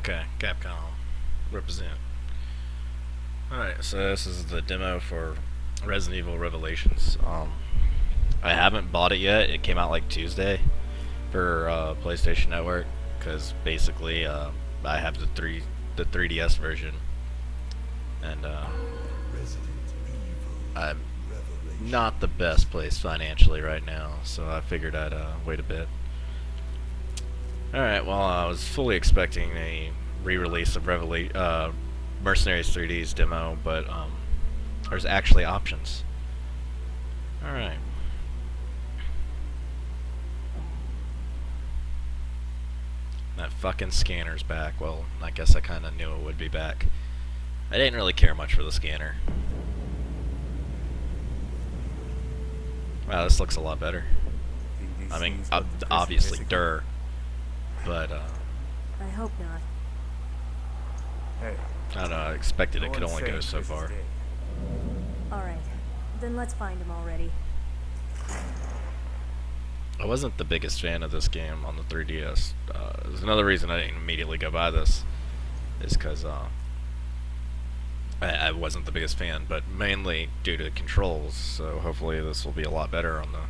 Okay, Capcom. Represent. Alright, so this is the demo for Resident Evil Revelations. I haven't bought it yet. It came out like Tuesday for PlayStation Network, because basically I have the 3DS version, and I'm not the best place financially right now, so I figured I'd wait a bit. Alright, well, I was fully expecting a re-release of Mercenaries 3D's demo, but there's actually options. Alright. That fucking scanner's back. Well, I guess I kinda knew it would be back. I didn't really care much for the scanner. Wow, this looks a lot better. I mean, obviously, but I hope not. Hey, I don't know, I expected it could only go so far. Alright, then let's find him already. I wasn't the biggest fan of this game on the 3DS. There's another reason I didn't immediately go buy this, is because I wasn't the biggest fan, but mainly due to the controls, so hopefully this will be a lot better on the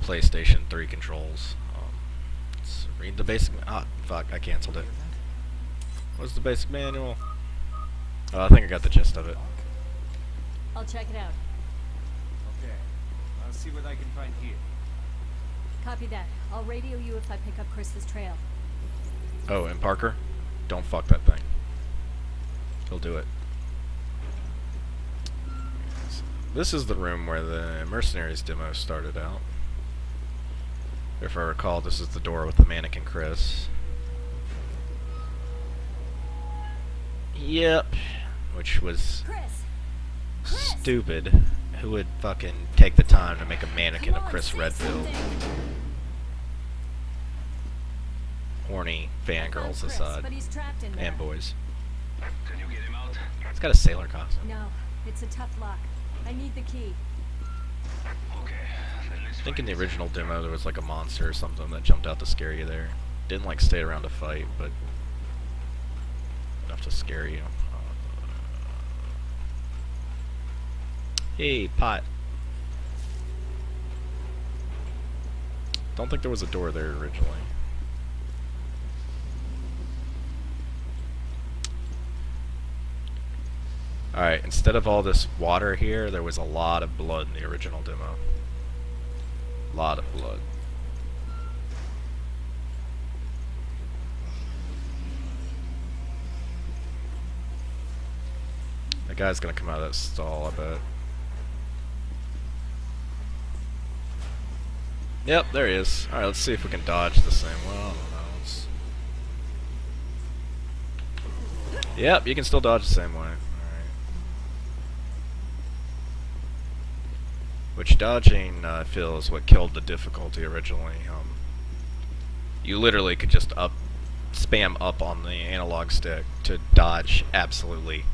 PlayStation 3 controls. Let's read the basic... fuck, I cancelled it. What's the basic manual? Oh, I think I got the gist of it. I'll check it out. okay. I'll see what I can find here. Copy that. I'll radio you if I pick up Chris's trail. Oh, and Parker? Don't fuck that thing. He'll do it. This is the room where the Mercenaries demo started out. If I recall, this is the door with the mannequin Chris. Yep. Which was stupid. Who would fucking take the time to make a mannequin of Chris Redfield? Horny fangirls aside. And boys. Can you get him out? It's got a sailor costume. No, it's a tough lock. I need the key. Okay. Then let's I think in the original demo there was like a monster or something that jumped out to scare you there. Didn't like stay around to fight, but enough to scare you. Hey, pot. Don't think there was a door there originally. Alright, instead of all this water here, there was a lot of blood in the original demo. A lot of blood. The guy's gonna come out of that stall, I bet. Yep, there he is. Alright, let's see if we can dodge the same. Well, I don't know. Yep, you can still dodge the same way. Alright. Which dodging, I feel, is what killed the difficulty originally. You literally could just spam up on the analog stick to dodge absolutely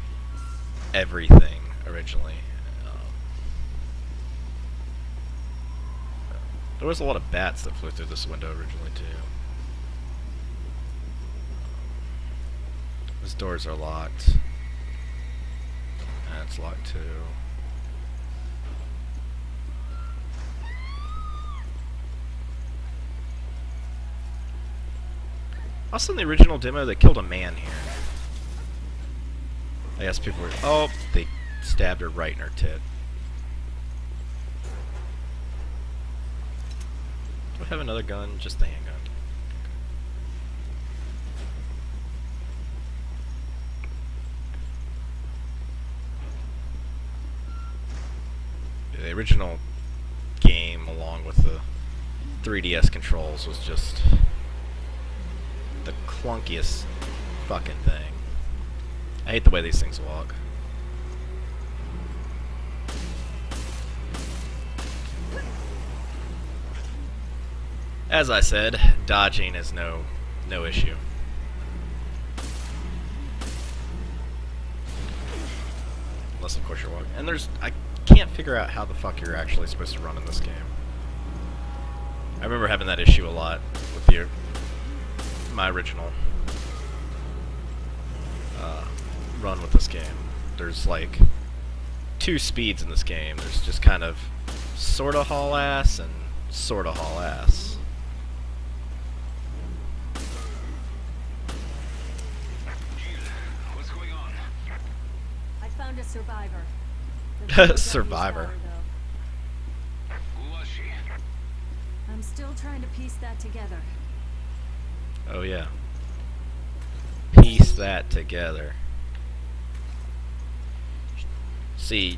everything originally. There was a lot of bats that flew through this window originally too. These doors are locked. That's locked too. Also in the original demo they killed a man here. I guess people were... Oh, they stabbed her right in her tit. Do I have another gun? Just the handgun. The original game, along with the 3DS controls, was just the clunkiest fucking thing. I hate the way these things walk. As I said, dodging is no issue. Unless of course you're walking. And I can't figure out how the fuck you're actually supposed to run in this game. I remember having that issue a lot with my original. run with this game. There's like two speeds in this game. There's just kind of sorta haul ass and sorta haul ass. What's going on? I found a survivor. There's no Survivor. W tower, Who was she? though. I'm still trying to piece that together. Oh yeah. Piece that together. See,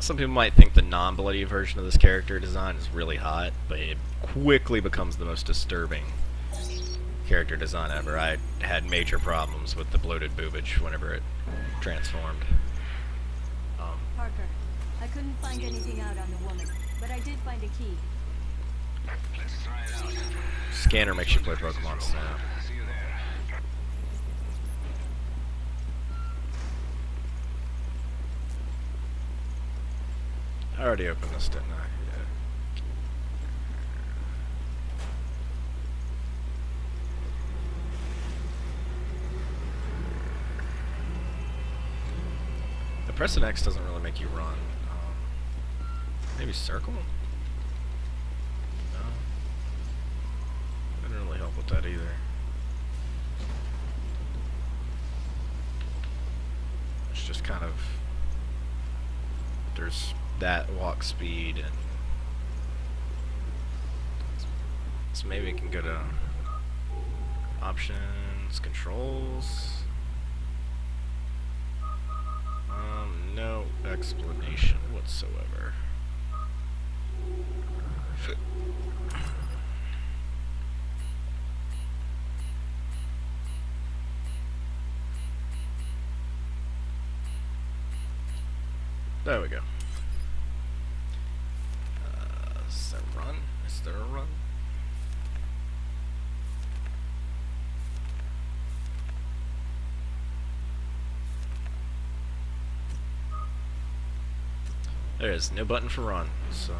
some people might think the non-bloody version of this character design is really hot, but it quickly becomes the most disturbing character design ever. I had major problems with the bloated boobage whenever it transformed. Parker, I couldn't find anything out on the woman, but I did find a key. Let's try it out. Scanner makes you play Pokemon Snap. See you there. I already opened this, didn't I? Yeah. The pressing X doesn't really make you run. Maybe circle? No. Didn't really help with that either. It's just kind of... There's that walk speed, and so maybe it can go to options, controls. No explanation whatsoever. There we go. Is there a run? Is there a run? There is no button for run, so...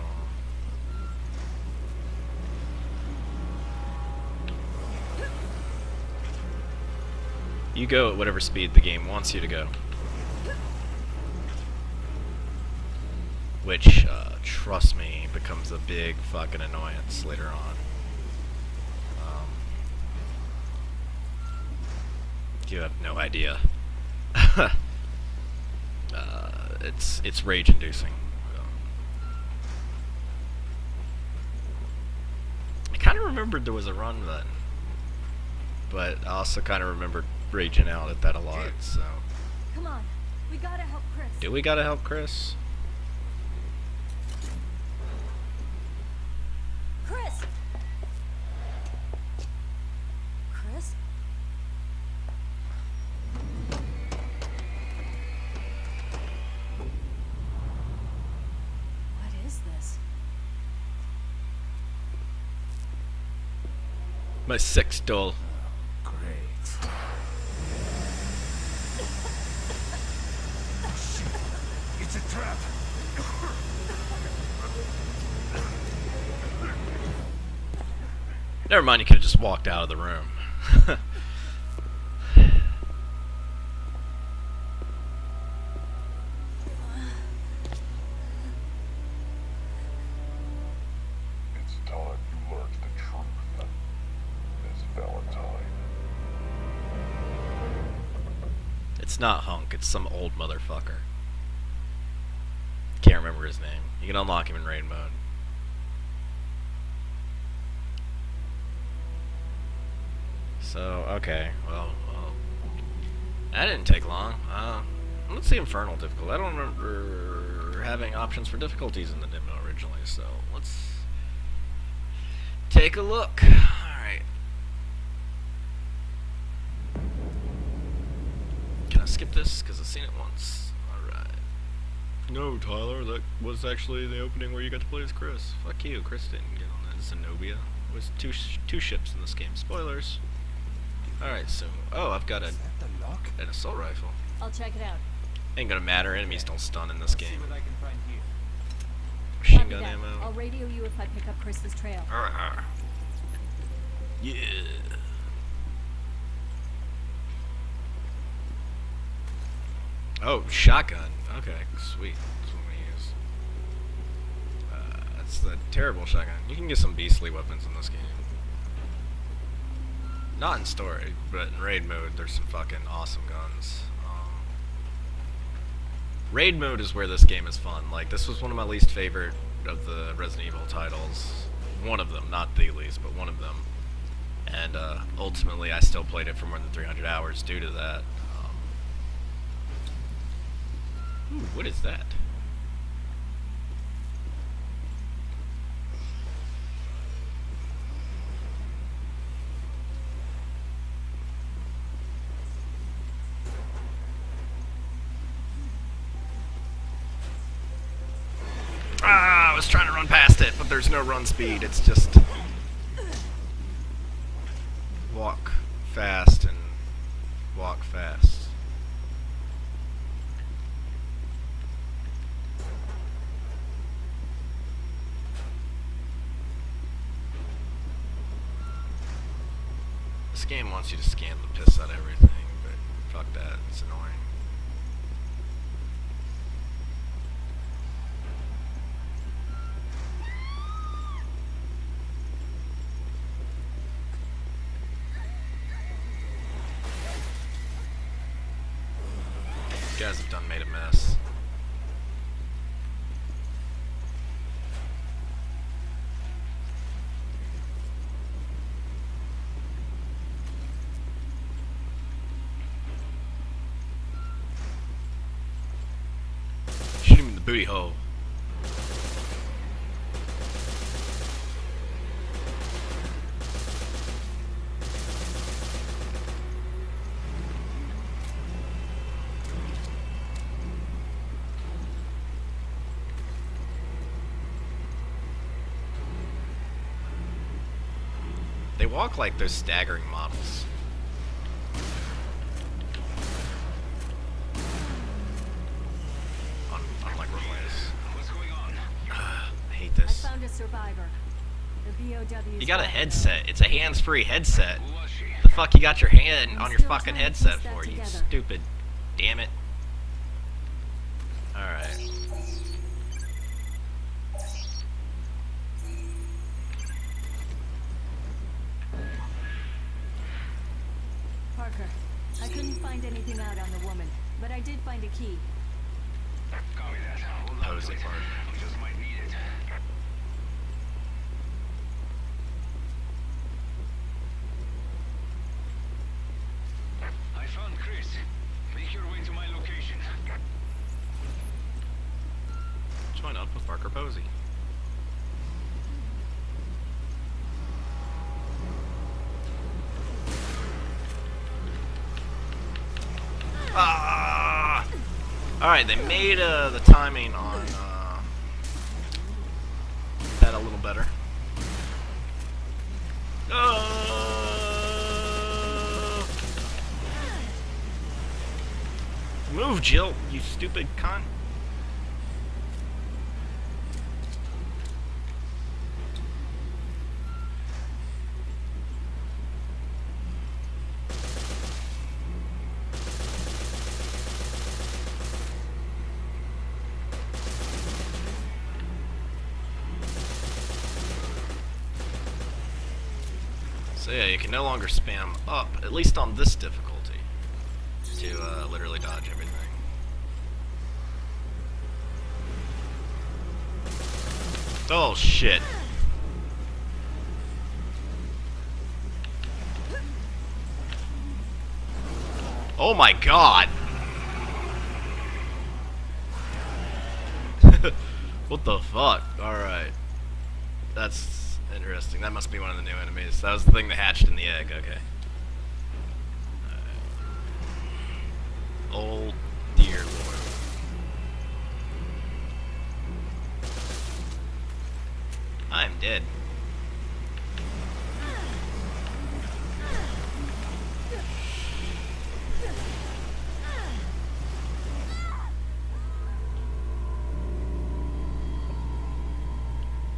You go at whatever speed the game wants you to go. Which, trust me, becomes a big fucking annoyance later on. You have no idea. It's rage-inducing. I kind of remembered there was a run button, but I also kind of remembered raging out at that a lot. So, Come on, we gotta help Chris. do we gotta help Chris? Chris! Chris? What is this? My sex doll. Great. It's a trap. Never mind, you could have just walked out of the room. It's time you learned the truth, Miss Valentine. It's not Hunk, it's some old motherfucker. Can't remember his name. You can unlock him in raid mode. So, okay, well, that didn't take long. Let's see Infernal difficulty. I don't remember having options for difficulties in the demo originally, so let's take a look. Alright. Can I skip this? Because I've seen it once. Alright. No, Tyler, that was actually the opening where you got to play as Chris. Fuck you, Chris didn't get on that. Zenobia was two ships in this game. Spoilers. Alright, so... Oh, I've got Is that the lock? an assault rifle. I'll check it out. Ain't gonna matter, enemies don't stun in this I'll see game. what I can find here. Machine Copy gun that. ammo. I'll radio you if I pick up Chris's trail. Arrgh. Yeah. Oh, shotgun. Okay, sweet. That's what we use. That's the terrible shotgun. You can get some beastly weapons in this game. Not in story, but in raid mode, there's some fucking awesome guns. Raid mode is where this game is fun. Like, this was one of my least favorite of the Resident Evil titles. One of them, not the least, but one of them. And ultimately, I still played it for more than 300 hours due to that. Ooh, what is that? Ah, I was trying to run past it, but there's no run speed. It's just walk fast and walk fast. This game wants you to scan the piss out of everything, but fuck that, it's annoying. You guys have done made a mess. Shoot him in the booty hole. They walk like those staggering models. On like runways. What's going on? I hate I this. found a survivor. The BOW. You got a headset. It's a hands-free headset. Who was she? The fuck you got your hand I'm on your still fucking trying to headset piece that for, you together. stupid. Damn it. Alright. Parker, I couldn't find anything out on the woman, but I did find a key. Copy that. Hold on Posey to it. part. We just might need it. I found Chris. Make your way to my location. Join up with Parker Posey. Ah! Alright, they made the timing on that a little better. Move, Jill, you stupid cunt. So yeah, you can no longer spam up, at least on this difficulty, to literally dodge everything. Oh shit. Oh my god! What the fuck? Alright. That's interesting. That must be one of the new enemies. That was the thing that hatched in the egg, okay. Oh dear lord. I'm dead.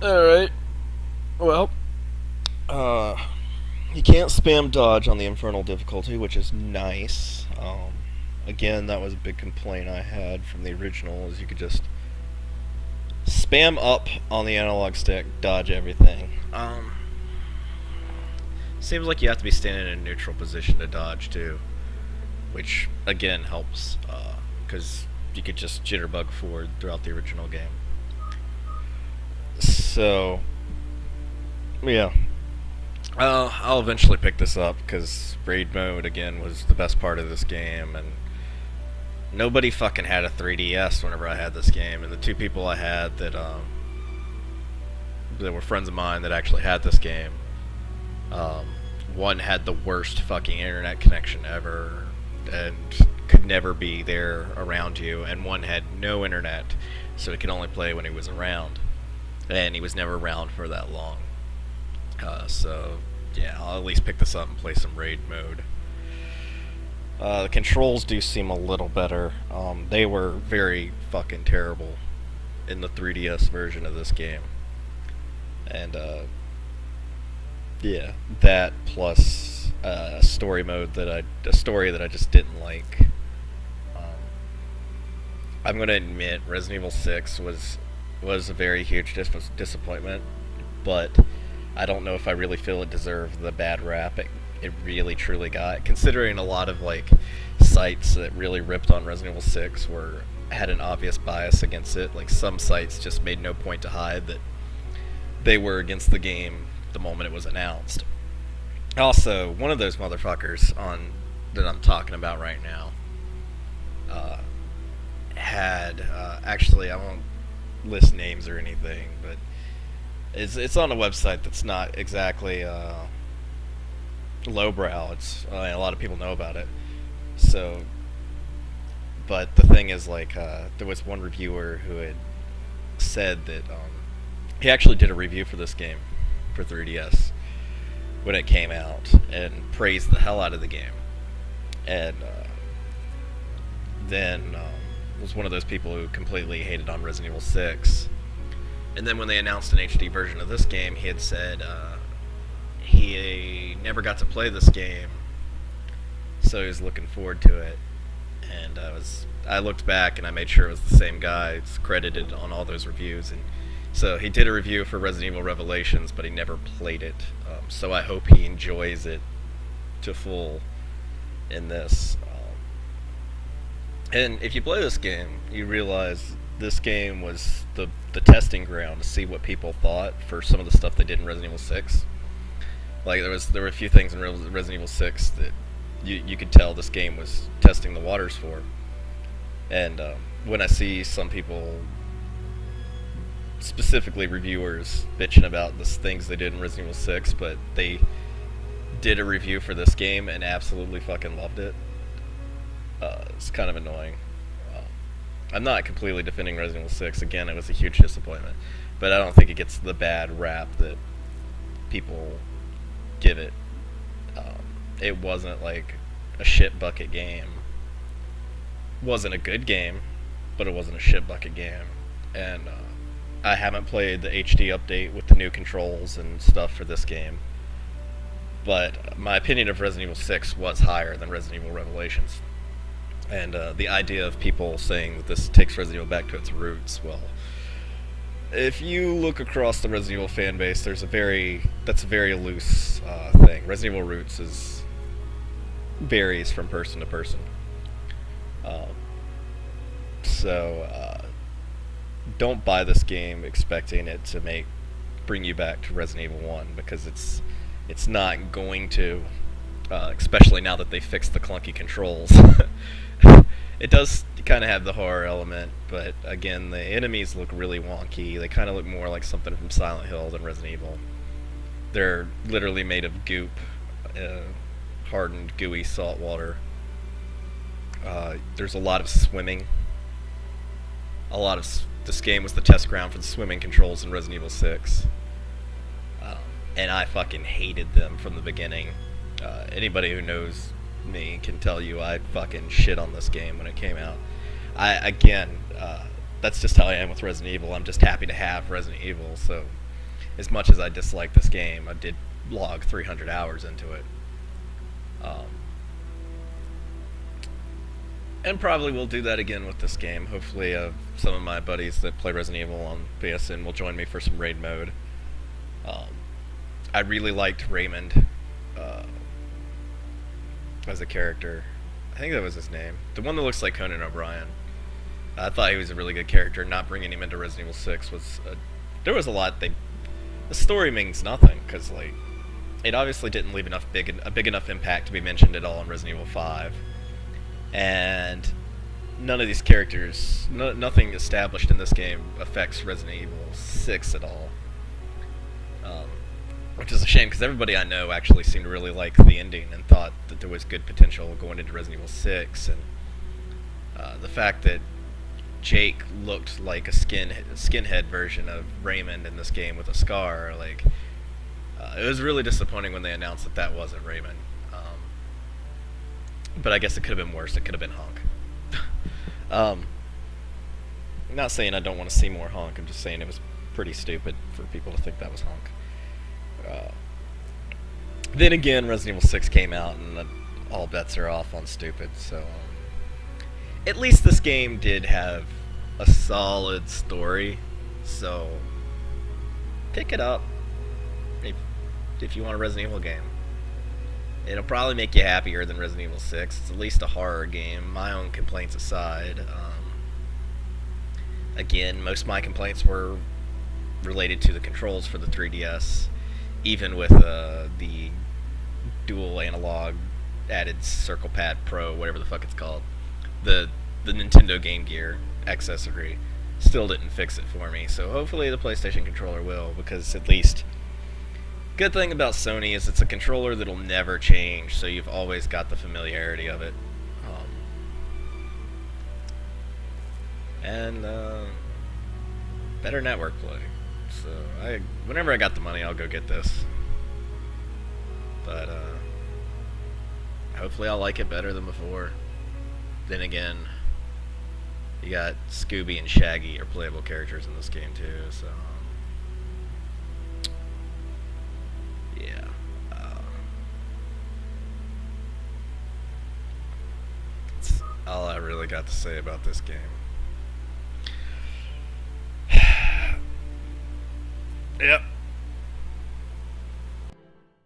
Alright. Well, you can't spam dodge on the Infernal difficulty, which is nice. again, that was a big complaint I had from the original, is you could just spam up on the analog stick, dodge everything. Seems like you have to be standing in a neutral position to dodge too, which again helps, because you could just jitterbug forward throughout the original game. So, yeah. I'll eventually pick this up, because raid mode, again, was the best part of this game, and nobody fucking had a 3DS whenever I had this game, and the two people I had that were friends of mine that actually had this game, one had the worst fucking internet connection ever, and could never be there around you, and one had no internet, so he could only play when he was around, and he was never around for that long. So, yeah, I'll at least pick this up and play some raid mode. The controls do seem a little better. They were very fucking terrible in the 3DS version of this game. And, yeah, that plus a story mode a story that I just didn't like. I'm gonna admit, Resident Evil 6 was a very huge disappointment, but I don't know if I really feel it deserved the bad rap it really truly got, considering a lot of like sites that really ripped on Resident Evil 6 had an obvious bias against it. Like, some sites just made no point to hide that they were against the game the moment it was announced. Also, one of those motherfuckers that I'm talking about right now had actually, I won't list names or anything, but it's on a website that's not exactly lowbrow. A lot of people know about it. So, but the thing is, like, there was one reviewer who had said that he actually did a review for this game for 3DS when it came out, and praised the hell out of the game, and then was one of those people who completely hated on Resident Evil 6. And then when they announced an HD version of this game, he had said he never got to play this game, so he was looking forward to it. And I looked back and I made sure it was the same guy. It's credited on all those reviews, and so he did a review for Resident Evil Revelations, but he never played it. So I hope he enjoys it to full in this. And if you play this game, you realize this game was the testing ground to see what people thought for some of the stuff they did in Resident Evil 6. Like, there were a few things in Resident Evil 6 that you could tell this game was testing the waters for. And when I see some people, specifically reviewers, bitching about the things they did in Resident Evil 6, but they did a review for this game and absolutely fucking loved it, it's kind of annoying. I'm not completely defending Resident Evil 6. Again, it was a huge disappointment, but I don't think it gets the bad rap that people give it. It wasn't like a shit bucket game. It wasn't a good game, but it wasn't a shit bucket game. And I haven't played the HD update with the new controls and stuff for this game, but my opinion of Resident Evil 6 was higher than Resident Evil Revelations. And the idea of people saying that this takes Resident Evil back to its roots, well, if you look across the Resident Evil fan base, that's a very loose thing. Resident Evil roots varies from person to person. So don't buy this game expecting it to bring you back to Resident Evil 1, because it's not going to, especially now that they fixed the clunky controls. It does kind of have the horror element, but again, the enemies look really wonky. They kind of look more like something from Silent Hill than Resident Evil. They're literally made of goop, hardened, gooey salt water. There's a lot of swimming. This game was the test ground for the swimming controls in Resident Evil 6. And I fucking hated them from the beginning. Anybody who knows me can tell you I fucking shit on this game when it came out. That's just how I am with Resident Evil. I'm just happy to have Resident Evil, so as much as I dislike this game, I did log 300 hours into it. And probably will do that again with this game. Hopefully, some of my buddies that play Resident Evil on PSN will join me for some raid mode. I really liked Raymond as a character. I think that was his name. The one that looks like Conan O'Brien. I thought he was a really good character. Not bringing him into Resident Evil 6 was... there was a lot the story means nothing, because, like, it obviously didn't leave a big enough impact to be mentioned at all in Resident Evil 5. And none of these characters, nothing established in this game affects Resident Evil 6 at all. Which is a shame, because everybody I know actually seemed to really like the ending and thought that there was good potential going into Resident Evil 6. And the fact that Jake looked like a skinhead version of Raymond in this game with a scar, like, it was really disappointing when they announced that that wasn't Raymond. But I guess it could have been worse. It could have been Honk. I'm not saying I don't want to see more Honk. I'm just saying it was pretty stupid for people to think that was Honk. Then again, Resident Evil 6 came out, and all bets are off on stupid. So, at least this game did have a solid story. So, pick it up if you want a Resident Evil game. It'll probably make you happier than Resident Evil 6. It's at least a horror game, my own complaints aside. Again, most of my complaints were related to the controls for the 3DS, even with the dual analog added Circle Pad Pro, whatever the fuck it's called. The Nintendo Game Gear accessory still didn't fix it for me, so hopefully the PlayStation controller will, because at least... Good thing about Sony is it's a controller that'll never change, so you've always got the familiarity of it. And better network play. So whenever I got the money, I'll go get this. But hopefully I'll like it better than before. Then again, you got Scooby and Shaggy are playable characters in this game too, so... yeah. That's all I really got to say about this game. Yep.